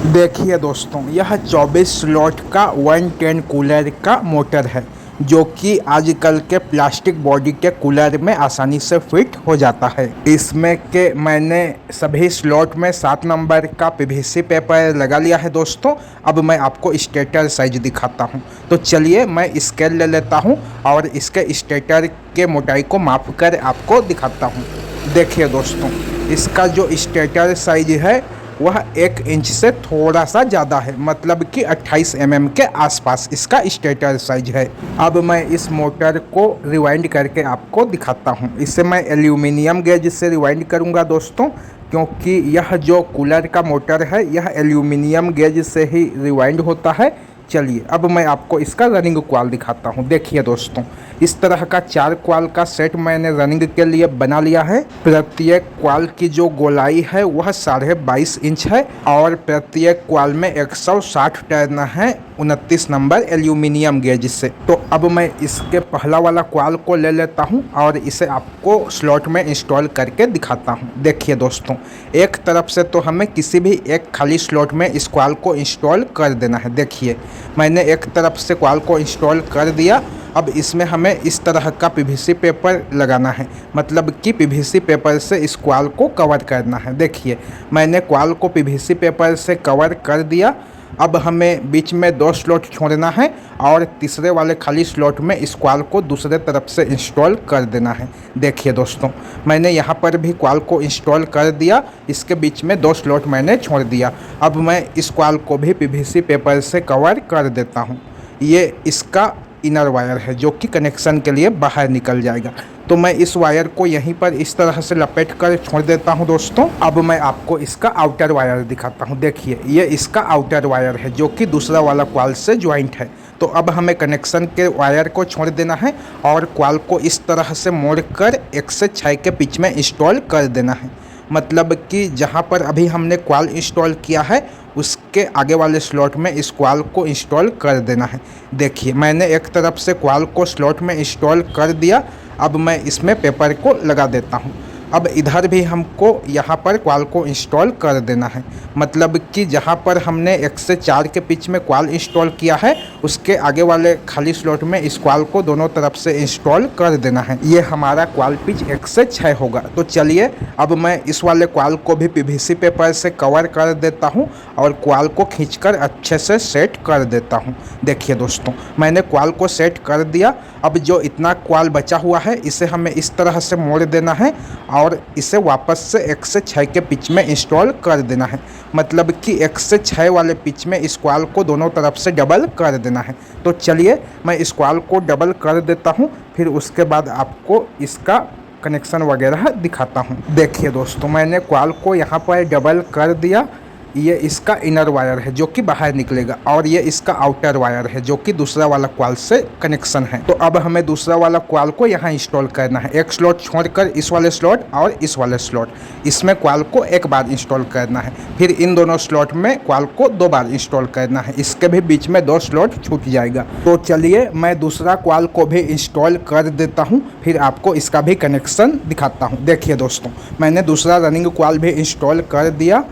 देखिए दोस्तों, यह 24 स्लॉट का 110 कूलर का मोटर है जो कि आजकल के प्लास्टिक बॉडी के कूलर में आसानी से फिट हो जाता है। इसमें के मैंने सभी स्लॉट में 7 नंबर का पीवीसी पेपर लगा लिया है दोस्तों। अब मैं आपको स्टेटर साइज दिखाता हूं। तो चलिए मैं स्केल ले लेता हूं और इसके स्टेटर के मोटाई को माप कर आपको दिखाता हूं। देखिए दोस्तों, इसका जो स्टेटर साइज है वह 1 इंच से थोड़ा सा ज़्यादा है, मतलब कि 28 के आसपास इसका स्टेटर साइज है। अब मैं इस मोटर को रिवाइंड करके आपको दिखाता हूँ। इसे मैं एल्यूमिनियम गेज से रिवाइंड करूँगा दोस्तों, क्योंकि यह जो कूलर का मोटर है यह एल्यूमिनियम गेज से ही रिवाइंड होता है। चलिए अब मैं आपको इसका रनिंग क्वाल दिखाता हूँ। देखिए दोस्तों, इस तरह का 4 क्वाल का सेट मैंने रनिंग के लिए बना लिया है। प्रत्येक क्वाल की जो गोलाई है वह 22.5 इंच है और प्रत्येक क्वाल में 160 टर्न है 29 नंबर एल्यूमिनियम गेज से। तो अब मैं इसके पहला वाला क्वाल को ले लेता हूं और इसे आपको स्लॉट में इंस्टॉल करके दिखाता हूं। देखिए दोस्तों, एक तरफ से तो हमें किसी भी एक खाली स्लॉट में इस क्वाल को इंस्टॉल कर देना है। देखिए मैंने एक तरफ से क्वाल को इंस्टॉल कर दिया। अब इसमें हमें इस तरह का पीवीसी पेपर लगाना है, मतलब कि पीवीसी पेपर से इस क्वाल को कवर करना है। देखिए मैंने क्वाल को पीवीसी पेपर से कवर कर दिया। अब हमें बीच में 2 स्लॉट छोड़ना है और तीसरे वाले खाली स्लॉट में इस क्वाल को दूसरे तरफ से इंस्टॉल कर देना है। देखिए दोस्तों, मैंने यहाँ पर भी क्वाल को इंस्टॉल कर दिया। इसके बीच में 2 स्लॉट मैंने छोड़ दिया। अब मैं इस क्वाल को भी पीवीसी पेपर से कवर कर देता हूँ। ये इसका इनर वायर है जो कि कनेक्शन के लिए बाहर निकल जाएगा। तो मैं इस वायर को यहीं पर इस तरह से लपेट कर छोड़ देता हूं दोस्तों। अब मैं आपको इसका आउटर वायर दिखाता हूं। देखिए ये इसका आउटर वायर है जो कि दूसरा वाला क्वाल से ज्वाइंट है। तो अब हमें कनेक्शन के वायर को छोड़ देना है और क्वाल को इस तरह से मोड़कर 1 से 6 के पिच में इंस्टॉल कर देना है। मतलब कि जहाँ पर अभी हमने क्वाल इंस्टॉल किया है उसके आगे वाले स्लॉट में इस क्वाल को इंस्टॉल कर देना है। देखिए मैंने एक तरफ से क्वाल को स्लॉट में इंस्टॉल कर दिया। अब मैं इसमें पेपर को लगा देता हूँ। अब इधर भी हमको यहाँ पर क्वाल को इंस्टॉल कर देना है, मतलब कि जहाँ पर हमने 1 से 4 के पिच में क्वाल इंस्टॉल किया है उसके आगे वाले खाली स्लॉट में इस क्वाल को दोनों तरफ से इंस्टॉल कर देना है। ये हमारा क्वाल पिच 1 से 6 होगा। तो चलिए अब मैं इस वाले क्वाल को भी पीवीसी पेपर से कवर कर देता हूँ और क्वाल को खींचकर अच्छे से सेट कर देता हूँ। देखिए दोस्तों, मैंने क्वाल को सेट कर दिया। अब जो इतना क्वाल बचा हुआ है इसे हमें इस तरह से मोड़ देना है और इसे वापस से 1 से 6 के पिच में इंस्टॉल कर देना है, मतलब कि 1 से 6 वाले पिच में इस क्वाल को दोनों तरफ से डबल कर देना है। तो चलिए मैं इस क्वाल को डबल कर देता हूँ, फिर उसके बाद आपको इसका कनेक्शन वगैरह दिखाता हूँ। देखिए दोस्तों, मैंने क्वाल को यहाँ पर डबल कर दिया। ये इसका इनर वायर है जो कि बाहर निकलेगा और ये इसका आउटर वायर है जो कि दूसरा वाला क्वाल से कनेक्शन है। तो अब हमें दूसरा वाला क्वाल को यहाँ इंस्टॉल करना है। एक स्लॉट छोड़कर इस वाले स्लॉट और इस वाले स्लॉट, इसमें क्वाल को 1 बार इंस्टॉल करना है। फिर इन दोनों स्लॉट में क्वाल को 2 बार इंस्टॉल करना है। इसके भी बीच में 2 स्लॉट छूट जाएगा। तो चलिए मैं दूसरा क्वाल को भी इंस्टॉल कर देता हूँ, फिर आपको इसका भी कनेक्शन दिखाता हूँ। देखिए दोस्तों, मैंने दूसरा रनिंग क्वाल भी इंस्टॉल कर दिया।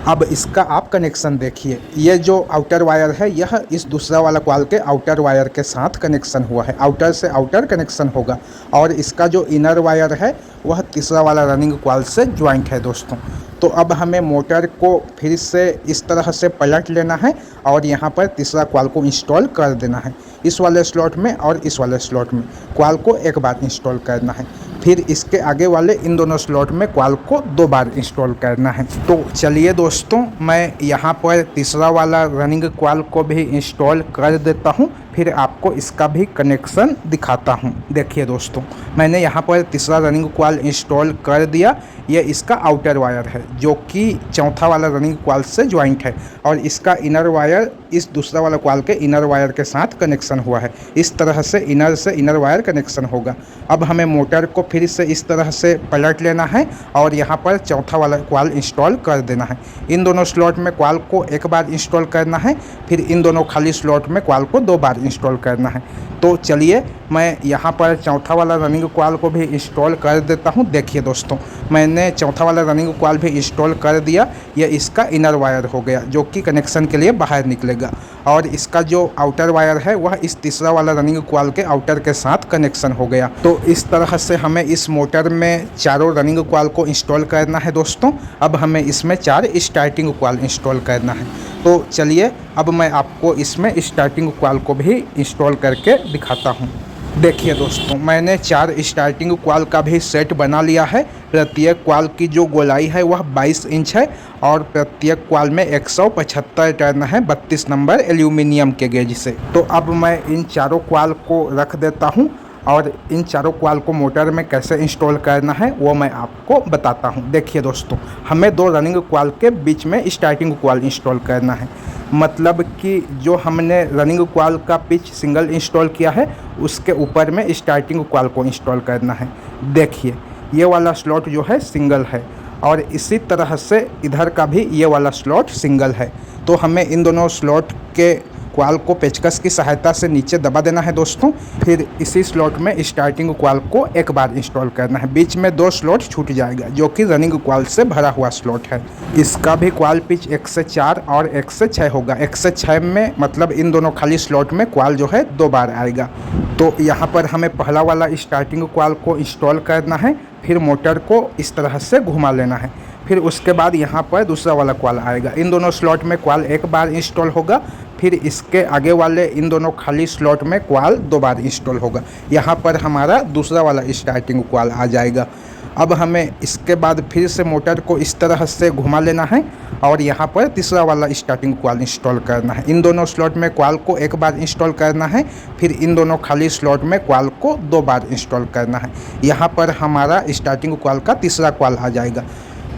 अब इसका आप कनेक्शन देखिए। ये जो आउटर वायर है यह इस दूसरा वाला क्वाल के आउटर वायर के साथ कनेक्शन हुआ है। आउटर से आउटर कनेक्शन होगा और इसका जो इनर वायर है वह तीसरा वाला रनिंग क्वाल से ज्वाइंट है दोस्तों। तो अब हमें मोटर को फिर से इस तरह से पलट लेना है और यहाँ पर तीसरा क्वाल को इंस्टॉल कर देना है। इस वाले स्लॉट में और इस वाले स्लॉट में क्वाल को 1 बार इंस्टॉल करना है। फिर इसके आगे वाले इन दोनों स्लॉट में क्वाल को 2 बार इंस्टॉल करना है। तो चलिए दोस्तों, मैं यहाँ पर तीसरा वाला रनिंग क्वाल को भी इंस्टॉल कर देता हूँ, फिर आपको इसका भी कनेक्शन दिखाता हूँ। देखिए दोस्तों, मैंने यहाँ पर तीसरा रनिंग क्वाल इंस्टॉल कर दिया। ये इसका आउटर वायर है जो कि चौथा वाला रनिंग क्वाल से ज्वाइंट है और इसका इनर वायर इस दूसरा वाला क्वाल के इनर वायर के साथ कनेक्शन हुआ है। इस तरह से इनर वायर कनेक्शन होगा। अब हमें मोटर को फिर से इस तरह से पलट लेना है और यहाँ पर चौथा वाला क्वाल इंस्टॉल कर देना है। इन दोनों स्लॉट में क्वाल को 1 बार इंस्टॉल करना है, फिर इन दोनों खाली स्लॉट में क्वाल को 2 बार इंस्टॉल करना है। तो चलिए मैं यहाँ पर चौथा वाला रनिंग कॉइल को भी इंस्टॉल कर देता हूँ। देखिए दोस्तों, मैंने चौथा वाला रनिंग कॉइल भी इंस्टॉल कर दिया। ये इसका इनर वायर हो गया जो कि कनेक्शन के लिए बाहर निकलेगा, और इसका जो आउटर वायर है वह इस तीसरा वाला रनिंग कॉइल के आउटर के साथ कनेक्शन हो गया। तो इस तरह से हमें इस मोटर में चारों रनिंग कॉइल को इंस्टॉल करना है दोस्तों। अब हमें इसमें 4 स्टार्टिंग कॉइल इंस्टॉल करना है। तो चलिए अब मैं आपको इसमें स्टार्टिंग कॉइल को भी इंस्टॉल करके दिखाता हूँ। देखिए दोस्तों, मैंने 4 स्टार्टिंग कॉइल का भी सेट बना लिया है। प्रत्येक कॉइल की जो गोलाई है वह 22 इंच है, और प्रत्येक कॉइल में 175 टर्न है 32 नंबर एल्यूमिनियम के गेज से। तो अब मैं इन चारों कॉइल को रख देता हूँ, और इन चारों कॉइल को मोटर में कैसे इंस्टॉल करना है वो मैं आपको बताता हूँ। देखिए दोस्तों, हमें 2 रनिंग कॉइल के बीच में स्टार्टिंग कॉइल इंस्टॉल करना है। मतलब कि जो हमने रनिंग कॉइल का पिच सिंगल इंस्टॉल किया है उसके ऊपर में स्टार्टिंग कॉइल को इंस्टॉल करना है। देखिए ये वाला स्लॉट जो है सिंगल है, और इसी तरह से इधर का भी ये वाला स्लॉट सिंगल है। तो हमें इन दोनों स्लॉट के कॉइल को पेचकस की सहायता से नीचे दबा देना है दोस्तों। फिर इसी स्लॉट में स्टार्टिंग कॉइल को एक बार इंस्टॉल करना है। बीच में 2 स्लॉट छूट जाएगा जो कि रनिंग कॉइल से भरा हुआ स्लॉट है। इसका भी कॉइल पिच 1 से 4 और 1 से 6 होगा। 1 से 6 में मतलब इन दोनों खाली स्लॉट में कॉइल जो है 2 बार आएगा। तो यहाँ पर हमें पहला वाला स्टार्टिंग कॉइल को इंस्टॉल करना है, फिर मोटर को इस तरह से घुमा लेना है। फिर उसके बाद यहाँ पर दूसरा वाला कॉइल आएगा। इन दोनों स्लॉट में कॉइल एक बार इंस्टॉल होगा, फिर इसके आगे वाले इन दोनों खाली स्लॉट में कॉइल 2 बार इंस्टॉल होगा। यहाँ पर हमारा दूसरा वाला स्टार्टिंग कॉइल आ जाएगा। अब हमें इसके बाद फिर से मोटर को इस तरह से घुमा लेना है, और यहाँ पर तीसरा वाला स्टार्टिंग कॉइल इंस्टॉल करना है। इन दोनों स्लॉट में कॉइल को एक बार इंस्टॉल करना है, फिर इन दोनों खाली स्लॉट में कॉइल को 2 बार इंस्टॉल करना है। यहाँ पर हमारा स्टार्टिंग कॉइल का तीसरा कॉइल आ जाएगा।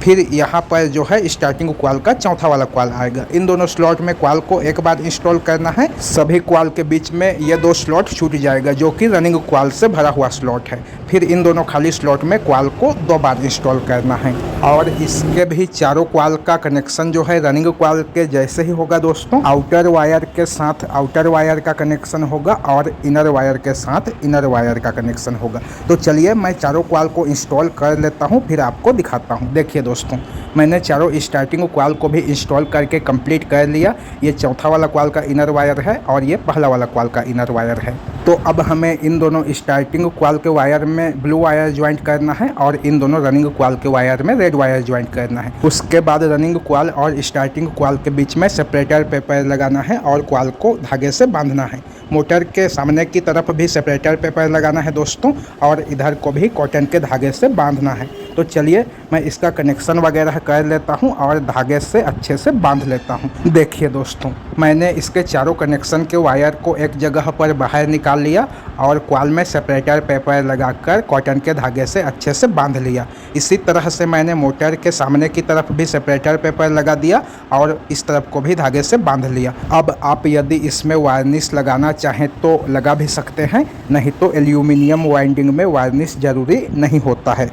फिर यहाँ पर जो है स्टार्टिंग कॉइल का चौथा वाला कॉइल आएगा। इन दोनों स्लॉट में कॉइल को एक बार इंस्टॉल करना है। सभी कॉइल के बीच में ये 2 स्लॉट छूट जाएगा जो कि रनिंग कॉइल से भरा हुआ स्लॉट है। फिर इन दोनों खाली स्लॉट में कॉइल को 2 बार इंस्टॉल करना है, और इसके भी चारों कॉइल का कनेक्शन जो है रनिंग कॉइल के जैसे ही होगा दोस्तों। आउटर वायर के साथ आउटर वायर का कनेक्शन होगा, और इनर वायर के साथ इनर वायर का कनेक्शन होगा। तो चलिए मैं चारों कॉइल को इंस्टॉल कर लेता हूँ, फिर आपको दिखाता हूँ। देखिए दोस्तों, मैंने चारों स्टार्टिंग कॉइल को भी इंस्टॉल करके कंप्लीट कर लिया। ये चौथा वाला कॉइल का इनर वायर है, और ये पहला वाला कॉइल का इनर वायर है। तो अब हमें इन दोनों स्टार्टिंग कॉइल के वायर में ब्लू वायर ज्वाइंट करना है, और इन दोनों रनिंग कॉइल के वायर में रेड वायर ज्वाइंट करना है। उसके बाद रनिंग कॉइल और स्टार्टिंग कॉइल के बीच में सेपरेटर पेपर लगाना है, और कॉइल को धागे से बांधना है। मोटर के सामने की तरफ भी सेपरेटर पेपर लगाना है दोस्तों, और इधर को भी कॉटन के धागे से बांधना है। तो चलिए मैं इसका कनेक्शन वगैरह कर लेता हूं और धागे से अच्छे से बांध लेता हूं। देखिए दोस्तों, मैंने इसके चारों कनेक्शन के वायर को एक जगह पर बाहर निकाल लिया, और कॉइल में सेपरेटर पेपर लगाकर कॉटन के धागे से अच्छे से बांध लिया। इसी तरह से मैंने मोटर के सामने की तरफ भी सेपरेटर पेपर लगा दिया, और इस तरफ को भी धागे से बांध लिया। अब आप यदि इसमें वार्निश लगाना चाहें तो लगा भी सकते हैं, नहीं तो एल्यूमिनियम वाइंडिंग में वार्निश ज़रूरी नहीं होता है।